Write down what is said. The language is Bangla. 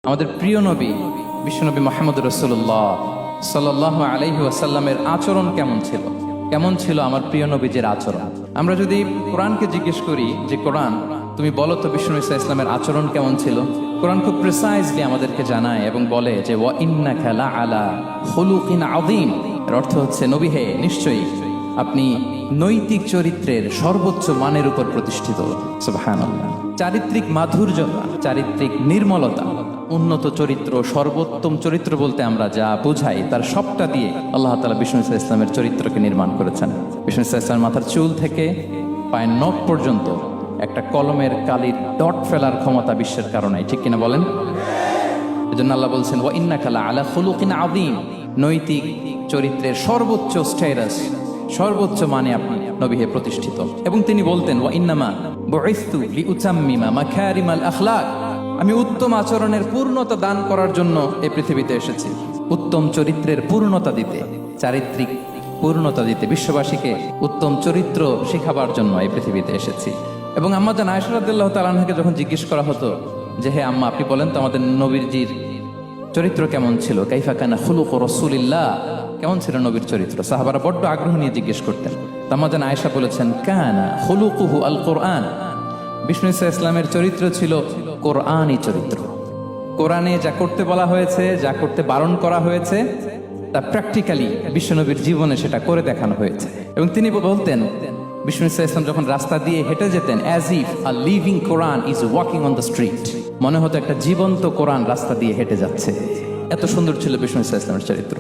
আমাদের প্রিয় নবী বিশ্বনবী মুহাম্মদ রাসূলুল্লাহ সাল্লাল্লাহু আলাইহি ওয়াসাল্লামের আচরণ কেমন ছিল? কেমন ছিল আমার প্রিয় নবীজির আচরণ? আমরা যদি কোরআনকে জিজ্ঞেস করি যে কোরআন তুমি বলো তো বিশ্বনবী সাল্লাল্লাহু আলাইহি ওয়াসাল্লামের আচরণ কেমন ছিল, কোরআন খুব প্রিসাইজলি আমাদেরকে জানায় এবং বলে যে ওয়া ইন্নাকা লাআলা খুলুকিন আযীম। এর অর্থ হচ্ছে নবী হে, নিশ্চয়ই আপনি নৈতিক চরিত্রের সর্বোচ্চ মানের উপর প্রতিষ্ঠিত। সুবহানাল্লাহ। চারিত্রিক মাধুর্যতা, চারিত্রিক নির্মলতা, উন্নত চরিত্র, সর্বোত্তম চরিত্র বলতে আমরা যা বুঝাই তার সবটা দিয়ে আল্লাহ তাআলা বিষ্ণু ইসা ইসলামের চরিত্রকে নির্মাণ করেছেন। বিষ্ণু ইসা ইসলামের মাথার চুল থেকে পায়ের নখ পর্যন্ত একটা কলমের কালির ডট ফেলার ক্ষমতা বিশ্বের কারণে, ঠিক কিনা বলেন? এজন্য আল্লাহ বলছেন ওয়া ইন্নাকা লাআলা খুলুকিন আযীম, নৈতিক চরিত্রের সর্বোচ্চ স্ট্যাটাস, সর্বোচ্চ মানে আপনি নবী হে প্রতিষ্ঠিত। এবং তিনি বলতেন ওয়া ইন্নামা বুইসতু লিউতাম্মিমা মাকারিমাল আখলাক, আমি উত্তম আচরণের পূর্ণতা দান করার জন্য এই পৃথিবীতে এসেছি, উত্তম চরিত্রের পূর্ণতা দিতে, চারিত্রিক পূর্ণতা দিতে, বিশ্ববাসীকে উত্তম চরিত্র শেখাবার জন্য এই পৃথিবীতে এসেছি। এবং আম্মা জান আয়েশা রাদিয়াল্লাহু তাআলা আনহাকে যখন জিজ্ঞেস করা হতো যে হে আম্মা, আপনি বলেন তো আমাদের নবীজির চরিত্র কেমন ছিল, কাইফা কানা খুলুক রাসূলিল্লাহ, কেমন ছিল নবীর চরিত্র, সাহাবারা বড্ড আগ্রহ নিয়ে জিজ্ঞেস করতেন। আম্মা জান আয়েশা বলেছেন কানা খুলুকুহু আল কোরআন, বিষ্ণু ইসা ইসলামের চরিত্র ছিল কোরআনই চরিত্র। কোরআনে যা করতে বলা হয়েছে, যা করতে বারণ করা হয়েছে, তা প্র্যাকটিক্যালি বিশ্বনবীর জীবনে সেটা করে দেখানো হয়েছে। এবং তিনি বলতেন বিষ্ণু ইসা ইসলাম যখন রাস্তা দিয়ে হেঁটে যেতেন, as if a living Quran is walking on the street, মনে হতো একটা জীবন্ত কোরআন রাস্তা দিয়ে হেঁটে যাচ্ছে। এত সুন্দর ছিল বিষ্ণু ইসা ইসলামের চরিত্র।